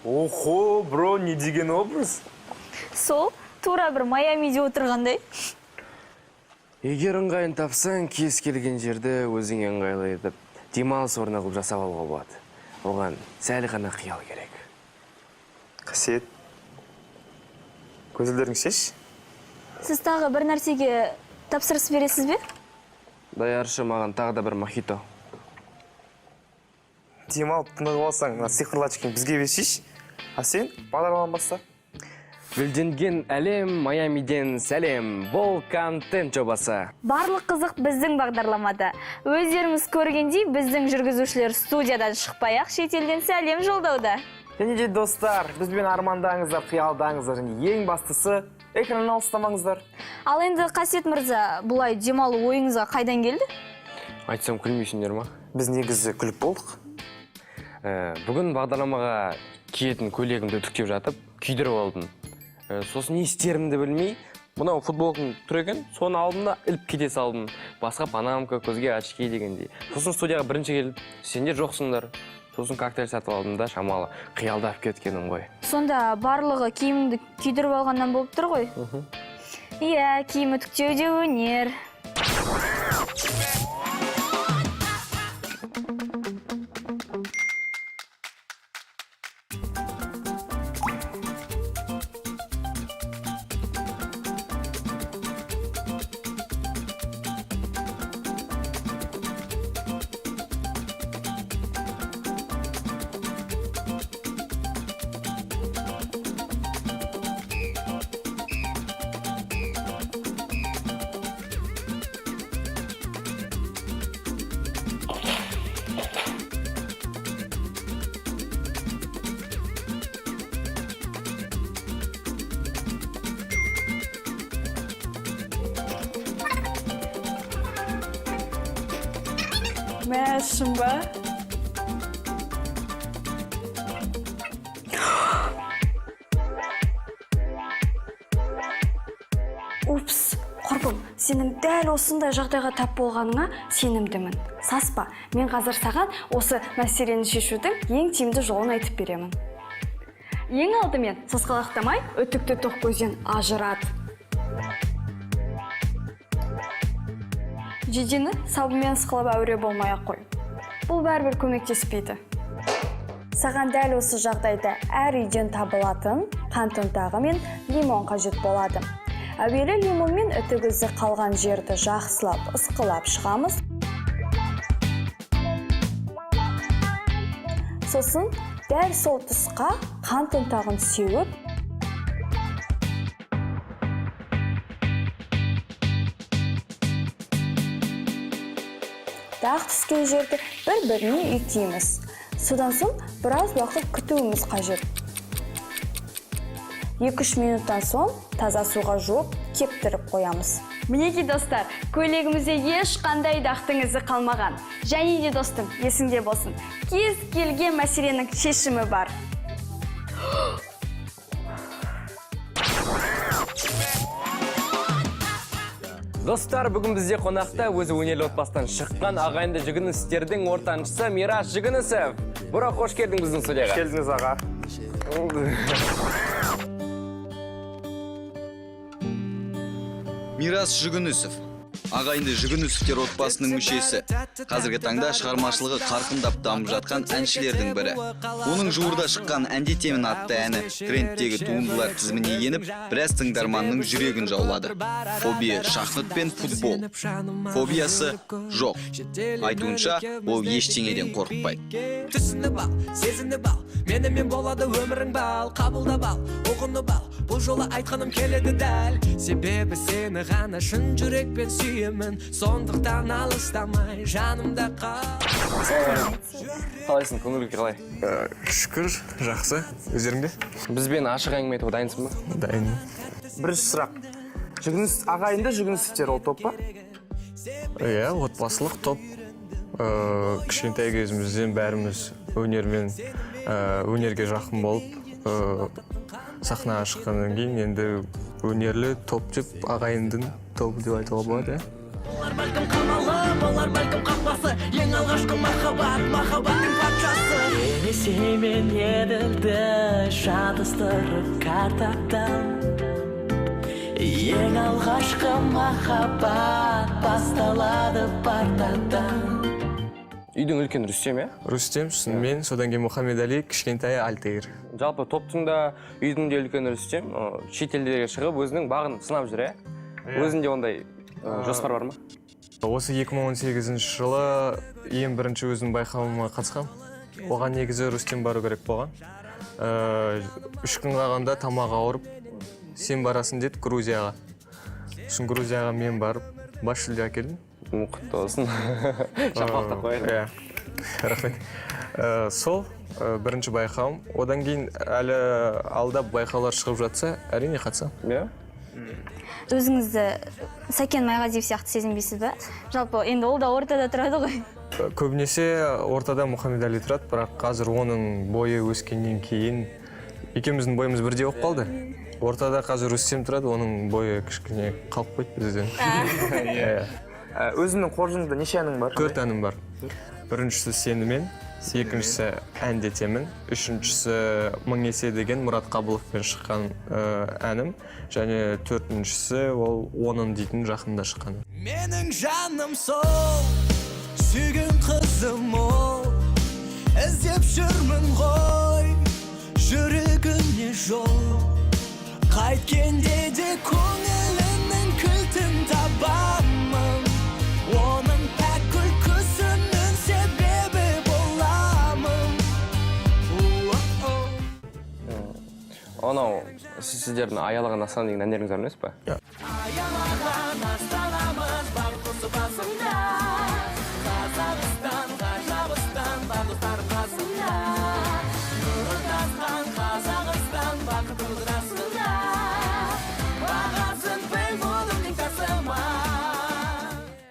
Охо, бро, не деген образ? Сол, тура бір Майамиде отырғандай. Егер ыңғайын тапсаң, кез келген жерді өзіңе ыңғайлы етіп, демалыс орны қылып жасап алуға болады. Оған сәл ғана қиял керек. Қасиет, көзілдерің шеш? Сіз тағы бір нәрсеге тапсырыс бересіз бе? Даяршы, маған тағы да бір мохито. Демалып тынығып алсаң, сиқырлачкин бізге бершеш. А сен бағдарламаны баста. Гүлденген әлем, Майамиден сәлем, бұл контент жобасы. Барлық қызық біздің бағдарламада. Өздеріңіз көргендей, біздің жүргізушілер студиядан шықпай-ақ шетелден сәлем жолдауда. Және де достар, бізбен армандаңыздар, қиялдаңыздар, және ең бастысы экраннан алыстамаңыздар. Ал енді Қасиет мырза, бұлай демалу ойыңызға қайдан келді? Айтсам күлмейсіңдер ма? Біз негізі күліп болдық. Бүгін бағдарламаға киетін көйлегімді үтіктеп жатып, күйдіріп алдым. Сосын не істерімді білмей, мынау футболкам тұр екен, соны алдым да іліп кете салдым. Басқа панамка, көзге очки дегендей. Сосын студияға бірінші келіп, сендер жоқсыңдар. Сосын коктейль сатып алдым да шамалы қиялдап кеткенім ғой. Сонда барлығы киімді күйдіріп алғаннан болып тұр ғой? Иә, киім үтіктеу де өнер. Мәшім ба? Упс, құрбым, сенің дәл осындай жағдайға тап болғаныңа сенімдімін. Саспа, мен қазір саған осы мәселені шешудің ең тиімді жолын айтып беремін. Ең алдымен сасқалақтамай, үтікті тоқ көзден ажырат. Жидені сабымен сықылып әуре болмай-ақ қой. Бұл бәрібір көмектеспейді. Саған дәл осы жағдайда әр үйден табылатын қант ұнтағы мен лимон қажет болады. Әуелі лимон мен үтігізі қалған жерді жақсылап, ысқылап шығамыз. Сосын дәл сол тұсқа қант ұнтағын сеуіп, дақ түскен жерді бір-біріне үйкейміз. Содан соң біраз уақыт күтуіміз қажет. 2-3 минуттан соң таза суға жуып, кептіріп қоямыз. Мінеки достар, көйлегімізде ешқандай дақтың ізі қалмаған. Және де достым, есіңде болсын, кез келген мәселенің шешімі бар. Достар, бүгін бізде қонақта өзі өнерлі отбасынан шыққан ағайынды жүгіністердің ортаншысы Мирас Жүгінісов. Бұра, қош келдің біздің студияға. Келдіңіз аға. Мирас Жүгінісов, ағайынды Жүгінісовтер отбасының мүшесі. Қазіргі таңда шығармашылығы қарқындап дамып жатқан әншілердің бірі. Оның жуырда шыққан «Әндетемін» атты әні трендтегі туындылар тізіміне еніп, біраз тыңдарманның жүрегін жаулады. Фобия шахмат пен футбол. Фобиясы жоқ. Айтуынша, ол ештеңеден қорықпайды. Түсініп ал, сезініп ал, менімен болады өмірің бал, қабылдап ал, оқынып ал, бұл жолы айтқаным келеді дәл. Себебі сені ғана шын жүрекпен сүйемін. сүйемін, сондықтан алыстамай жанымда қал. Қалайсың, көңіл күй қалай? Шүкір, жақсы. Өздеріңде? Бізбен ашық әңгіме айтуға дайынсың ба? Дайынмын. Бірінші сұрақ. Ағайынды жүгіністер ол топ па? Иә, отбасылық топ. Кішкентай кезімізден бәріміз өнерге жақын болып, сахнаға шыққаннан кейін енді өнерлі топ деп ағайындың тобы деп айтуға болады. Олар бәлкім қамалы, олар бәлкім қақпасы, ең алғашқы махаббаттың патшасы. Ересе мен еділді шатыстырып картаптан, ең алғашқы махаббат басталады партадан. Үйдің үлкен Рүстем, иә? Рүстем, мен, содан кейін Мұхаммедәли, кішкентай Альтаир. Жалпы топтың да үйдің де үлкен Рүстем, шетелдерге шығып өзінің бағын сынап жүр, иә? Өзінде ондай жоспар бар ма? Осы 2018 жылы ең бірінші өзінің байқауыма қатысқам. Оған негізі Рүстем бару керек болған. 3 күн қалғанда тамағы ауырып, сен барасың деді Грузияға. Сосын Грузияға мен барып, бас жүлде әкелдім. Құтты болсын. Шапалақтап қояйын. Рахмет. Сол бірінші байқауым. Одан кейін әлі алда байқаулар шығып жатса, әрине қатысам. Иә? Өзіңізді Сәкен Майғазиев сияқты сезінбейсіз бе? Жалпы енді ол да ортада тұрады ғой. Көбінесе ортада Мұхаммедәли тұрады, бірақ қазір оның бойы өскеннен кейін екеуміздің бойымыз бірдей болып қалды. Ортада қазір Рүстем тұрады, оның бойы кішкене қалып қойды бізден. Өзіңнің қоржыныңда неше әнің бар? 4 әнім бар. Біріншісі Сенімен, екіншісі Әндетемін, үшіншісі Мың есе деген Мұрат Қабыловпен шыққан әнім, және 4-шісі ол Оның дейтін жақында шыққан. Менің жаным сол, сүйген қызым ол, іздеп жүрмін ғой, жүрегіне жол. Қайткенде де көңілінің кілтін табамын, оның пәк күлкісінің себебі боламын. Анау, сіздердің аялаған астан деген әндеріңіз бар емес па? Аялаған астанамыз бар құсы басында, Қазақстан, ғажабыстан, бар достар қасында. Нұрын тасқан Қазақстан, бақытымыз расында, бағасын біл мұның тасыма.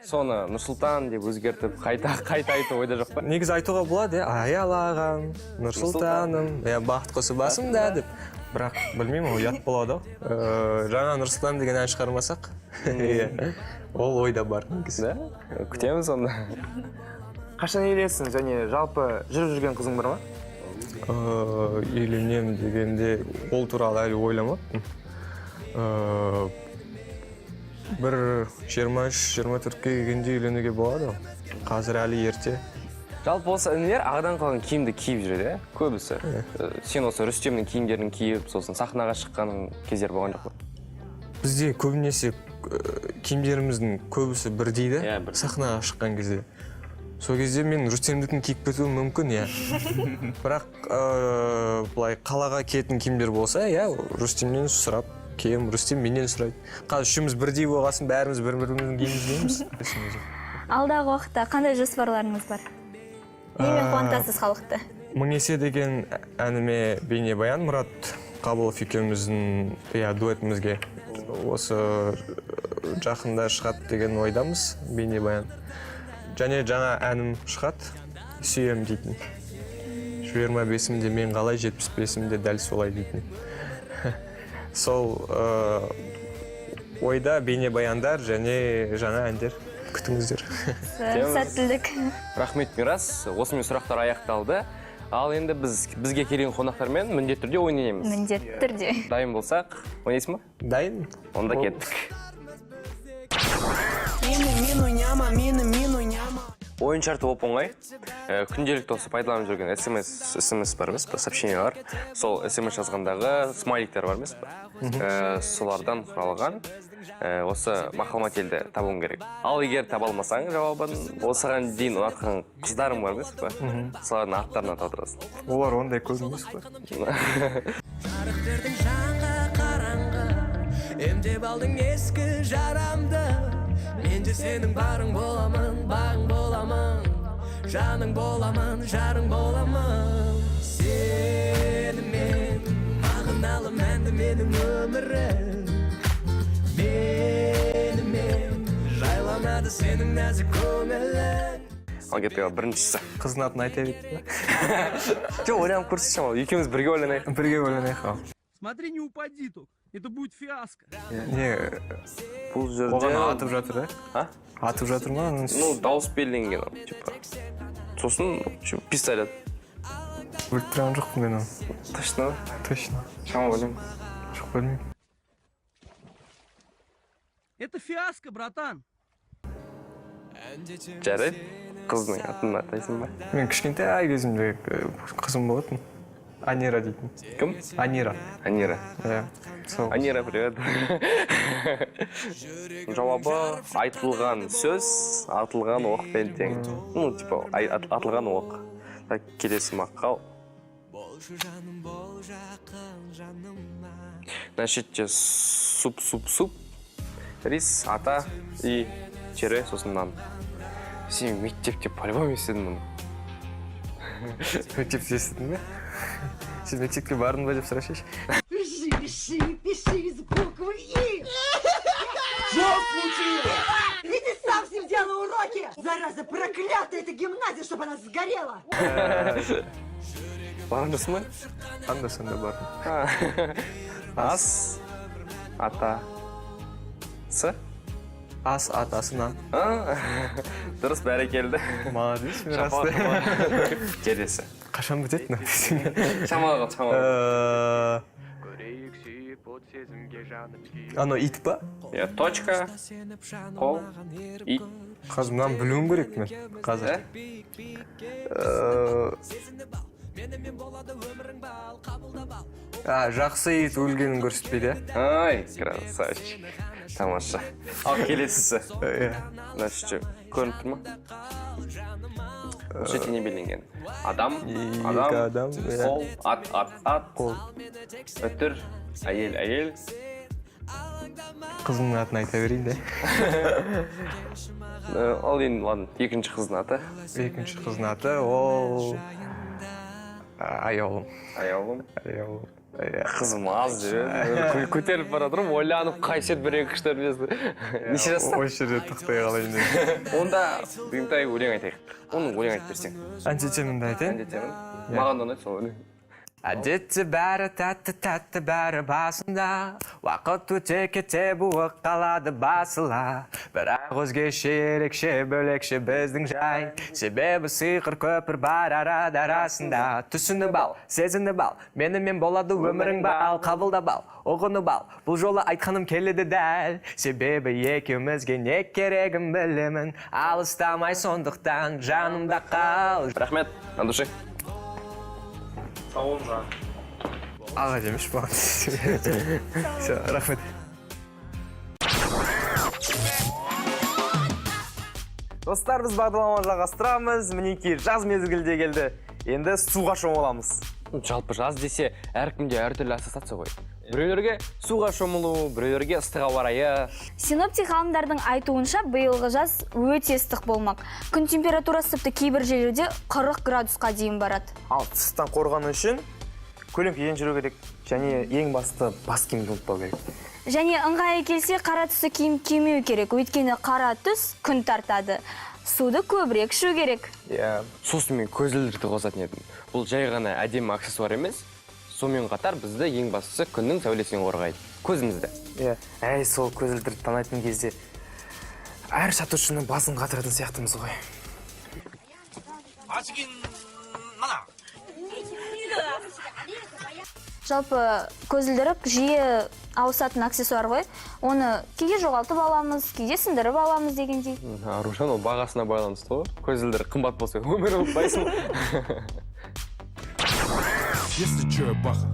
Соны Нұрсұлтан деп өзгертіп, қайта айту ойда жоқ па? Негізі айтуға болады, аялаған Нұрсұлтаным, бақыт құсы басымда деп. Бірақ білмеймін, ол ұят болады. Жаңа Нұрсұлтан деген ән шығармасақ, ол ойда бар негізі. Күтеміз онда. Қашан үйленесің және жалпы жүріп жүрген қызың бар ма? Үйленем дегенде ол туралы әлі ойламаппын. Бір 23-24-ке келгенде үйленуге болады. Қазір әлі ерте. Жалпы осы інілер ағадан қалған киімді киіп жүреді, көбісі. Сен осы Рүстемнің киімдерін киіп, сосын сахнаға шыққаның кездер болған жоқ па? Бізде көбінесе киімдеріміздің көбісі бірдейді, сахнаға шыққан кезде. Сол кезде мен Рүстемдікін киіп кетуім мүмкін, бірақ былай қалаға киетін киімдер болса, Рүстемнен сұрап кием, Рүстем менен сұрайды. Қазір үшеуміз бірдей болғасын, бәріміз бір-біріміздің киіміміз дейміз. Алдағы уақытта қандай жоспарларыңыз бар? Немен қуантасыз халықты? Мың есе деген әніме бейнебаян Мұрат Қабылов екеуміздің дуэтімізге осы жақында шығады деген ойдамыз, бейнебаян. Және жаңа әнім шығады, Сүйем дейтін. 25-імде мен қалай, 75-імде дәл солай дейтін. Сол ойда бейнебаяндар және жаңа әндер күтіңіздер. Сәттілік. Рахмет, Мирас. Осымен сұрақтар аяқталды. Ал енді бізге келген қонақтармен міндетті түрде ойнаймыз. Міндетті түрде. Дайын болсақ, ойнайсың ба? Дайын. Онда кеттік. Ойын шарты оп оңай. Күнделікті осы пайдаланып жүрген SMS бар емес па, сообщениялар. Сол SMS жазғандағы смайликтер бар емес па? Солардан құралған осы мақал-мәтелді табуың керек. Ал егер таба алмасаң жауабын, осыған дейін ұнатқан қыздарың бар емес па? Солардың аттарына талдырасың. Олар ондай көп емес па? Жарық бердің жанға қараңғы, емдеп алдың ескі жарамды. Менде сенің барың боламын, бағың боламын, жаның боламын, жарың боламын. Сенімен мағыналы мәнді менің өмірім. Менімен жайланады сенің нәзік көңілің. Ал кетті біріншісі. Қыздың атын айта берді. Жоқ, ойланып көрсетші ма? Екеуміз бірге ойланайық. Бірге ойланайық ал. Смотри, не упади тут. Это будет фиаско. Не, Бұл жерде... оған атып жатыр, А? Атып жатыр ма? Ну, дауыс белгіленген, типа. Сосын, пистолет. Біліп тұрған жоқпын мен оны. Точно? Точно. Шама білем. Жоқ білмеймін. Это фиаско, братан. Жарайды. Қыздың атын атайсың ба? Мен кішкентай кезімде қызым болатын. Анира дейтін. Кім? Анира. Анира. Иә. Сол. Анира, привет. Жауабы айтылған сөз, атылған оқпен тең. Ну, типа, атылған оқ. Так, келесі мақал. Значит, суп. Рис, ата и чере сосын нан. Сен мектепте по-любому естідің мұны. Мектепте естідің бе? Сен мектепке бардың ба деп сұрашайшы. Пиши из буквы И. Что случилось? Ведь ты сам с ним делал уроки. Зараза проклятая эта гимназия, чтобы она сгорела. Барыңдысың ба? Анда-санда бардың. Ас, ата, сы? Ас атасынан. Дұрыс, бәрі келді. Молодец, мен расты. Келесі. Қашан бітеді мына? Шамалы. Ано ит па? Точка, қол, ит. Қазір мынаны білуім керек мен. Қазір. Жақсы ит өлгенін көрсетпейді. Ай, красавчик. Тамаша. Ал келесісі. Значит, көрініп тұр ма? Осы жерде не белгіленген? Адам, қол, ат, Қол. өтір, әйел. Қызымның атын айта берейін де. Ал енді, ладно, екінші қыздың аты. Екінші қыздың аты, ол... Аяулым. Аяулым. Қызым аз деп, көтеріліп баратыр, ойланып, қайсет бір-екі күштер білесің. Неше жаста? Осы жерде тоқтай қалайын деп. Онда бұйымтай өлең айтайық. Оның өлең айтып берсең. Әндетемінді айтайын? Әндетемін. Маған да ұнайды сол өлең. Әдетте бәрі тәтті бәрі басында, уақыт өте кете буы қалады басыла. Бірақ өзгеше ерекше бөлекше біздің жай, себебі сиқыр көпір бар арасында. Түсініп ал, сезініп ал, менімен болады өмірің бал, қабылдап ал, ұғынып ал, бұл жолы айтқаным келеді дәл, себебі екеумізге не керегін білемін, алыстамай сондықтан жанымда қал. Рахмет, Андушек. Сау болыңыз. Аға демеш баған. Все, рахмет. Достар, біз бағдарламаны жалғастырамыз. Мінекей жаз мезгілде келді. Енді суға шомыламыз. Жалпы жаз десе, әркімде әртүрлі ассоциация ғой. Біреулерге суға шомылу, біреулерге ыстық ауа райы. Синоптик ғалымдардың айтуынша биылғы жаз өте ыстық болмақ. Күн температурасы тіпті кейбір жерлерде 40 градусқа дейін барады. Ал ыстықтан қорғану үшін көлеңке киген жүру керек. Және ең басты бас киімді ұмытпау керек. Және ыңғайы келсе қара түсті киім кимеу керек. Өйткені қара түс күн тартады. Суды көбірек ішу керек. Сосын мен көзілдірікті қосатын едім. Бұл жай ғана әдемі аксессуар емес. Сонымен қатар бізді ең бастысы күннің сәулесінен қорғайды. Көзімізді. Әй, сол көзілдірікті танайтын кезде әр сатушының басын қатыратын сияқтымыз ғой. Жалпы көзілдірік жиі ауысатын аксессуар ғой. Оны кейде жоғалтып аламыз, кейде сындырып аламыз дегендей. Арушан, ол бағасына байланысты ғой. Көзілдірік қымбат болса, өмір ұмытпайсың. Если чё, я баха.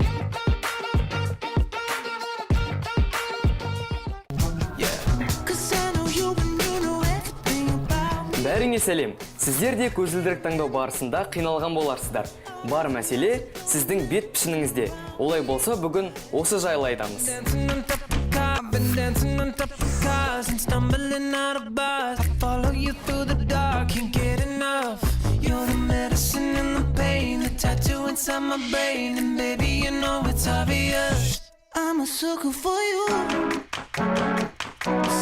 Бәріңе сәлем. Сіздер де көзілдірік таңдау барысында қиналған боларсыздар. Бар мәселе сіздің бет пішініңізде. Олай болса бүгін осы жайлы айтамыз. been dancing on top of cars and stumbling out of bars. I follow you through the dark, can't get enough. You're the medicine and the pain, the tattoo inside my brain. And baby, you know it's obvious, I'm a sucker for you.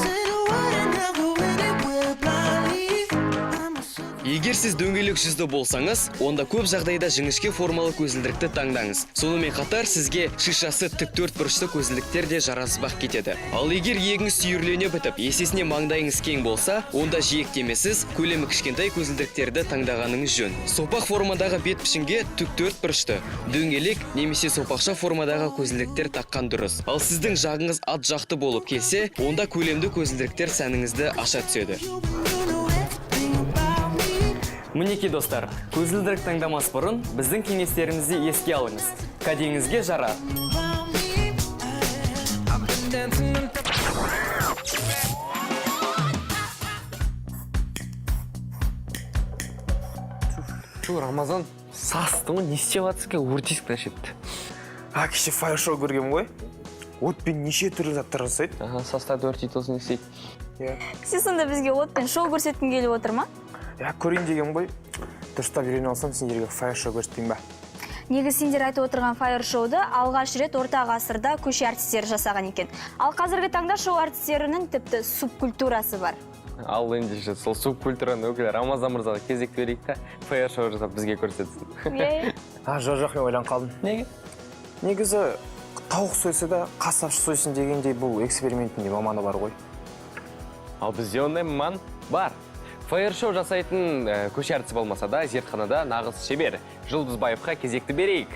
Say the word and I'll go anywhere blindly. I'm a sucker. Егер сіз дөңгелек жүзді болсаңыз, онда көп жағдайда жіңішке формалы көзілдірікті таңдаңыз. Сонымен қатар сізге шишасы тік төрт бұрышты көзілдіктер де жарасып-ақ кетеді. Ал егер иегіңіз сүйірлене бітіп, есесіне маңдайыңыз кең болса, онда жиектемесіз, көлемі кішкентай көзілдіріктерді таңдағаныңыз жөн. Сопақ формадағы бет пішінге тік төрт бұрышты, дөңгелек немесе сопақша формадағы көзілдіктер таққан дұрыс. Ал сіздің жағыңыз ат жақты болып келсе, онда көлемді көзілдіріктер сәніңізді аша түседі. Мінеки достар, көзілдірік таңдамас бұрын біздің кеңестерімізді еске алыңыз. Кәдеңізге жара. Рамазан, састы ғой, не істеп жатсыз, өртесіп ташетті. Кеше фаер-шоу көргем ғой. Отпен неше түрлі заттар жасайды. Састарды өртейтін не істейді? Сіз сонда бізге отпен шоу көрсеткің келіп отыр ма? Көрейін деген ғой. Дұрыстап үйрене алсам, сендерге фаер-шоу көрсетейін ба? Негізі сендер айтып отырған фаер-шоуды алғаш рет орта ғасырда көше артистері жасаған екен. Ал қазіргі таңда шоу артистерінің тіпті субкультурасы бар. Ал ендеше сол субкультураны өкілі Рамазан мырзаға кезек берейік та, фаер-шоу жасап бізге көрсетсін. Жоқ, мен ойлан қалдым. Неге? Негізі тауық сойса да қасапшы сойсын дегендей бұл эксперименттің де маманы бар ғой. Ал бізде ондай маман бар. Фаер-шоу жасайтын көше артисі болмаса да, зертханада нағыз шебер Жұлдызбаевқа кезекті берейік.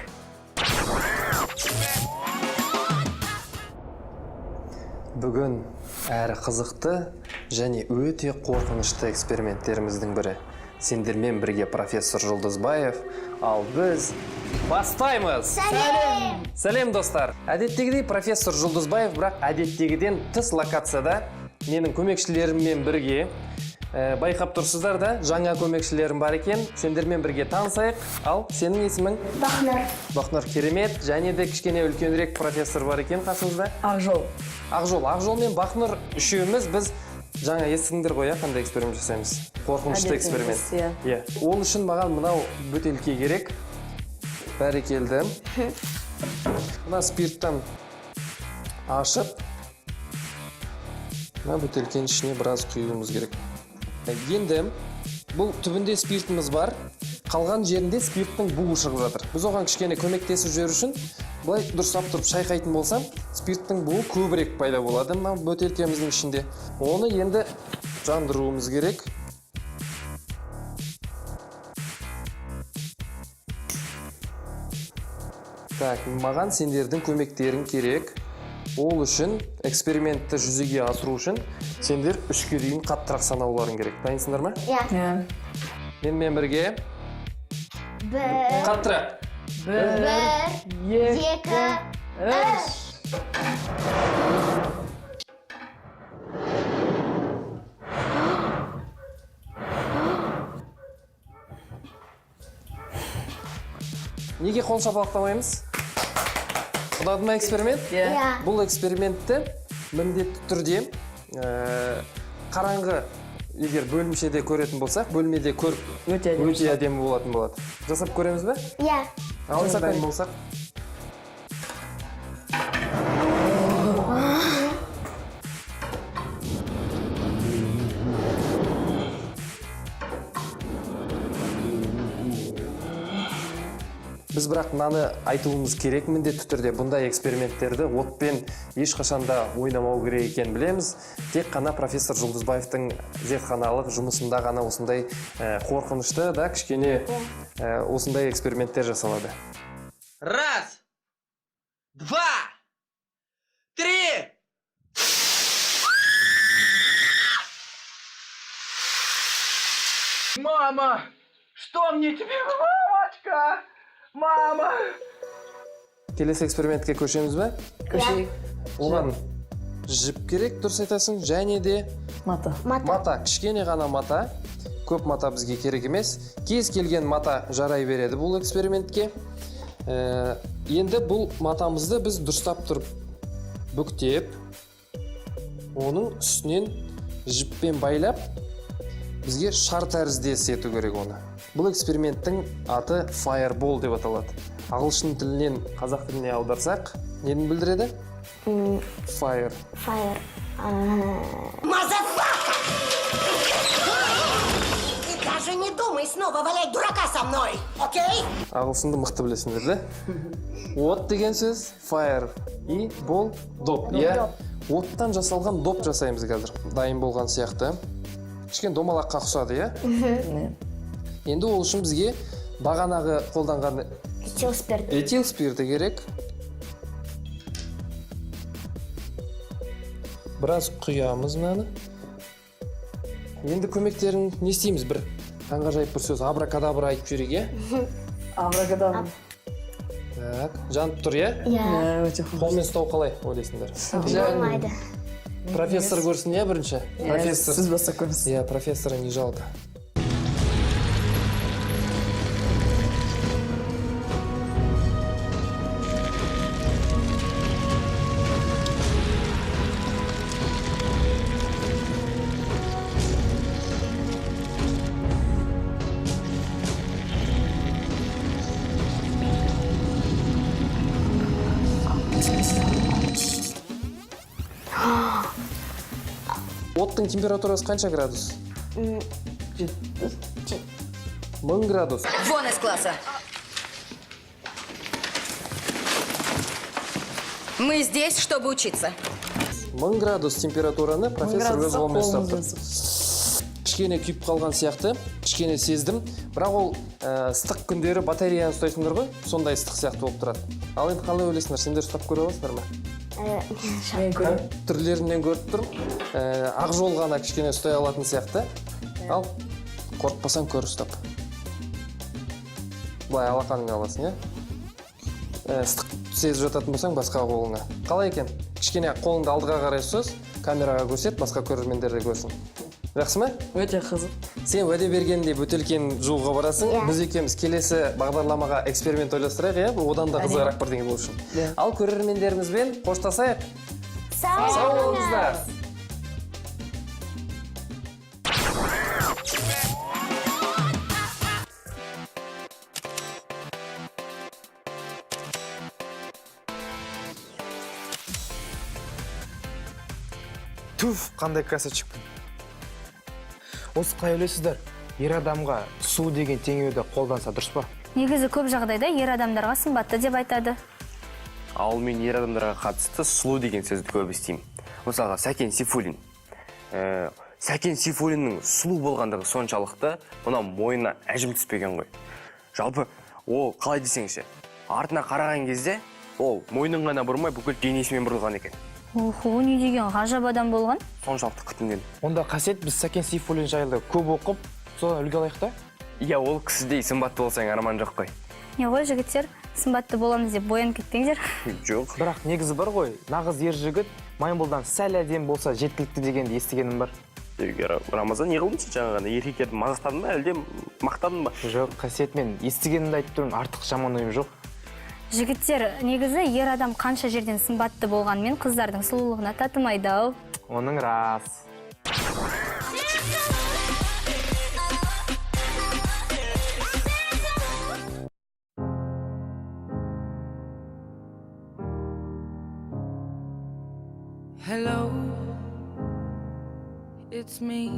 Бүгін әрі қызықты және өте қорқынышты эксперименттеріміздің бірі. Сендермен бірге профессор Жұлдызбаев, ал біз бастаймыз! Сәлем достар! Әдеттегідей профессор Жұлдызбаев, бірақ әдеттегіден тыс локацияда менің көмекшілеріммен бірге байқап тұрсыздар да, жаңа көмекшілерім бар екен. Сендермен бірге танысайық. Ал, сенің есімің? Бақнұр. Бақнұр, керемет. Және де кішкене үлкенірек профессор бар екен қасыңызда. Ақжол. Ақжол мен Бақнұр үшеуміз біз жаңа естіңдер ғой, қандай эксперимент жасаймыз? Қорқынышты эксперимент. Ол үшін маған мынау бөтелке керек. Бәрекелді. Мына спирттан ашып, мына бөтелкенің ішіне біраз құюымыз керек. Енді бұл түбінде спиртіміз бар, қалған жерінде спирттің буы шығып жатыр. Біз оған кішкене көмектесіп жүру үшін былай дұрыстап тұрып шайқайтын болсам, спирттің буы көбірек пайда болады мына бөтелкеміздің ішінде. Оны енді жандыруымыз керек. Маған сендердің көмектерің керек. Ол үшін экспериментті жүзеге асыру үшін сендер 3-ке дейін қаттырақ санауларың керек. Дайынсыңдар ма? Иә. Менімен бірге. 1, Қаттырақ. 1, 2, 3. Неге қол шапалақтамаймыз? Ұнады ма эксперимент? Иә. Бұл экспериментті міндетті түрде қараңғы егер бөлімшеде көретін болсақ, бөлмеде көріп өте әдемі болатын болады. Жасап көреміз бе? Иә. Жасап болсақ. Біз бірақ мынаны айтуымыз керек, міндетті түрде бұндай эксперименттерді отпен ешқашанда ойнамау керек екенін білеміз. Тек қана профессор Жұлдызбаевтың зертханалық жұмысында ғана осындай қорқынышты да кішкене осындай эксперименттер жасалады. 1, 2, 3. Мама! Что мне теперь, мамочка? Мама! Келесі экспериментке көшеміз бе? Көшейік. Оған жіп керек, дұрыс айтасың, және де мата, кішкене ғана мата. Көп мата бізге керек емес. Кез келген мата жарай береді бұл экспериментке. Енді бұл матамызды біз дұрыстап тұрып бүктеп, оның үстінен жіппен байлап бізге шар тәріздес ету керек оны. Бұл эксперименттің аты Fireball деп аталады. Ағылшын тілінен қазақ тіліне аударсақ, нені білдіреді? Fire. Fire. Мазафака! И даже не думай снова валять дурака со мной, окей? Ағылшынды мықты білесіңдер, да? От деген сөз fire и бол доп. Иә. Оттан жасалған доп жасаймыз қазір. Дайын болған сияқты. Кішкене домалаққа ұқсады, иә? Енді ол үшін бізге бағанағы қолданған этил спирті керек. Біраз құямыз мынаны. Енді көмектерін не істейміз? Бір таңғажайып бір сөз абракадабра айтып жіберейік, иә? Абракадабра. Так, жанып тұр, иә? Иә. Қолмен ұстау қалай ойлайсыңдар? Болмайды. Профессор көрсін, иә, бірінші? Профессор. Сіз баса көрсін. Иә, профессора не жалко. Оттың температурасы қанша градус? 1000 градус. Вон из класса! Мы здесь, чтобы учиться. 1000 градус температураны профессор өз қолмен ұстап тұр. Кішкене күйіп қалған сияқты, кішкене сездім. Бірақ ол ыстық күндері батареяны ұстайсыңдар ғой, сондай ыстық сияқты болып тұрады. Ал енді қалай ойлайсыңдар, сендер ұстап көре аласыңдар ма? Түрлерінен көріп тұрмын. Ақ жол ғана кішкене ұстай алатын сияқты. Ал қорқпасаң көр ұстап. Былай алақаныңа аласың, иә? Ыстық сезіп жататын болсаң басқа қолыңа. Қалай екен? Кішкене қолыңды алдыға қарай ұстаз, камераға көрсет, басқа көрермендер де көрсін. Жақсы ма? Өте қызық. Сен уәде бергенде бөтелкен жуға барасың. Біз екеуміз келесі бағдарламаға эксперимент ойластырайық, иә? Одан да қызығырақ бірдеңе болу үшін. Ал көрермендерімізбен қоштасайық. Сау болыңыздар. Туф, қандай красавчикпін. Осы қалай ойлайсыздар? Ер адамға су деген теңеуді қолданса дұрыс па? Негізі көп жағдайда ер адамдарға сымбатты деп айтады. Ал мен ер адамдарға қатысты сұлу деген сөзді көп естимін. Мысалға, Сәкен Сейфуллин. Сәкен Сейфуллиннің сұлу болғандығы соншалықты, мына мойнына әжім түспеген ғой. Жалпы, ол қалай десеңші, артына қараған кезде, ол мойнын ғана бұрмай бүкіл денесімен бұрылған екен. Охо, не деген ғажап адам болған? Соншалықты күтінген. Онда қасиет біз Сәкен Сейфуллин жайлы көп оқып, содан үлгі алайық та? Иә, ол кісідей сымбатты болсаң арман жоқ қой. Не ғой, жігіттер, сымбатты боламыз деп боянып кетпеңдер. Жоқ. Бірақ негізі бар ғой, нағыз ер жігіт майымбұлдан сәл әдем болса жеткілікті дегенді естігенім бар. Рамазан, не қылдың сен жаңа ғана? Еркектерді мақтадың ба, әлде мақтадың ба? Жоқ, қасиет, мен естігенімді айтып тұрмын, артық жаман ойым жоқ. Жігіттер, негізі ер адам қанша жерден сымбатты болғанмен қыздардың сұлулығына татымайды ау. Оның рас. Hello, it's me.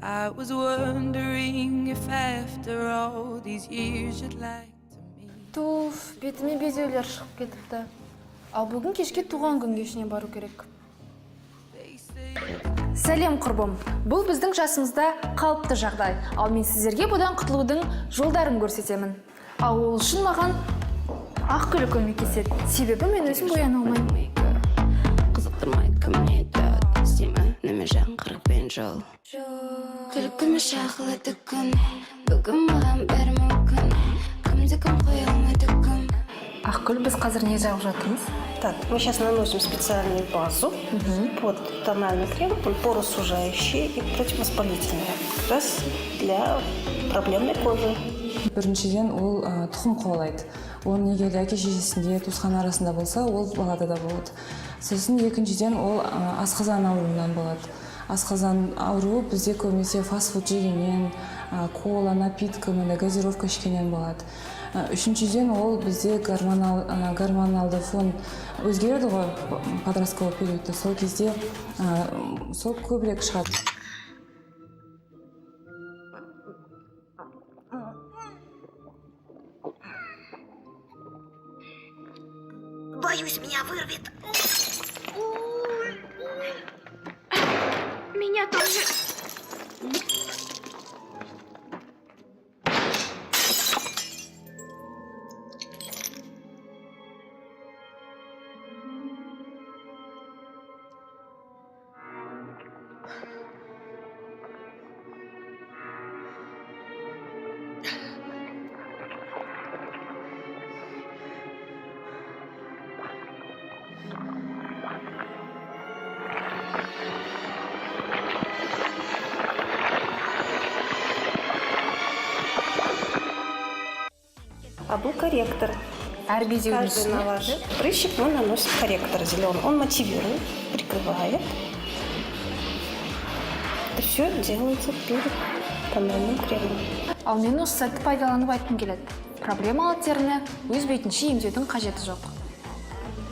I was wondering if after all these years you'd like to meet. Туф, бетіме безеулер шығып кетіпті. Ал бүгін кешке туған күн кешіне бару керек. Сәлем құрбым. Бұл біздің жасымызда қалыпты жағдай. Ал мен сіздерге бұдан құтылудың жолдарын көрсетемін. Ал ол үшін маған ақгүл көмектеседі. Себебі мен өзім бояна алмаймын. Қызықтырмайды кім не айтады, істеймі неме жаңғырықпен жол. Күліп күлме шағылады күн, бүгін маған бәрі мүмкін, кімді кім қоя алмайды кім. Ақгүл, біз қазір не жағып жатырмыз? Так, мы сейчас наносим специальную базу под тональный крем, он порасужающий и противовоспалительный, как раз для проблемной кожи. Біріншіден ол тұқым қуалайды. оның егер әке шешесінде туысқан арасында болса, ол балада да болады. Сосын екіншіден ол асқазан ауруынан болады. Асқазан ауруы бізде көбінесе фастфуд жегеннен, кола, напитка, газировка ішкеннен болады. Үшіншіден ол бізде гормоналды фон өзгереді ғой подростковый периодта. Сол кезде сол көбірек шығады. Боюсь, меня вырвет. Меня тоже. А был корректор. Каждый наложит прыщик, мы наносим корректор зеленый. Он мотивирует, прикрывает. Это все делается перед тональным кремом. Ал мен осы сәтті пайдаланып айтқым келеді. Проблемалы теріні өз бетінше емдеудің қажеті жоқ.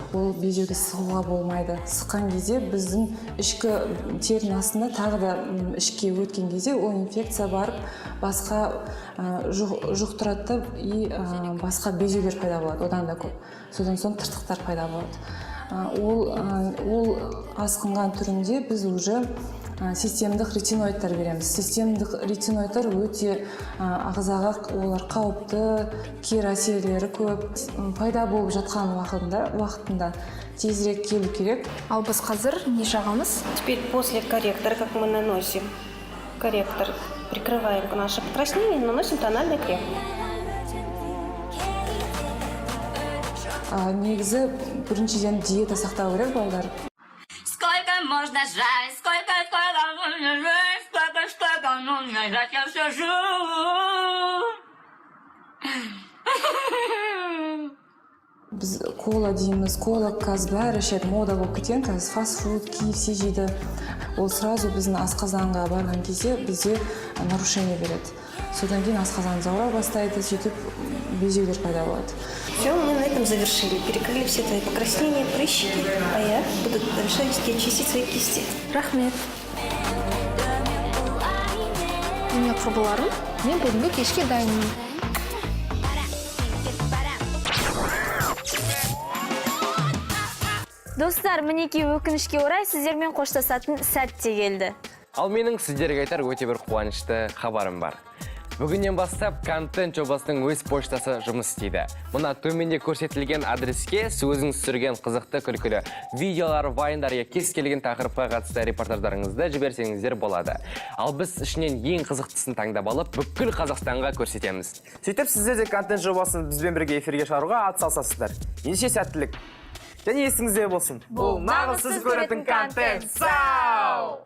Ол безеуді сығуға болмайды. Сыққан кезде біздің ішкі терінің астында тағы да ішке өткен кезде ол инфекция барып басқа жұқтырады и басқа безеулер пайда болады, одан да көп. Содан соң тыртықтар пайда болады. Ол асқынған түрінде біз уже системдік ретиноидтар береміз. Системдік ретиноидтар өте ағзаға олар қауіпті, кері әсерлері көп. Пайда болып жатқан уақытында тезірек келу керек. Ал біз қазір не жағамыз? Теперь после корректора, как мы наносим корректор, прикрываем наше покраснение и наносим тональный крем. Негізі біріншіден диета сақтау керек балдар. Сколько можно жать, сколько нужно жить, сколько нужно жать, я все живу. Біз кола дейміз, кола қазір бәрі ішеді, мода болып кеткен, қазір фастфуд, KFC жейді. Ол сразу біздің асқазанға барған кезде бізде нарушение береді. Содан кейін асқазан заура бастайды, сөйтіп безеулер пайда болады. Все, мы на этом завершили. Перекрыли все твои покраснения, прыщики. А я буду решать чистить свои кисти. Рахмет. Міне құрбыларым, мен бүгінгі кешке дайынмын. Достар, мінеки өкінішке орай сіздермен қоштасатын сәт те келді. Ал менің сіздерге айтар өте бір қуанышты хабарым бар. Бүгіннен бастап контент жобасының өз поштасы жұмыс істейді. Мұна төменде көрсетілген адреске өзіңіз түсірген қызықты күлкілі видеолар, вайндар, кез келген тақырыпқа қатысты репортаждарыңызды жіберсеңіздер болады. Ал біз ішінен ең қызықтысын таңдап алып, бүкіл Қазақстанға көрсетеміз. Сөйтіп сіздер де контент жобасын бізбен бірге эфирге шығаруға атсалысасыздар. Ендеше сәттілік. Және есіңізде болсын. Бұл нағыз сіз көретін контент. Сау!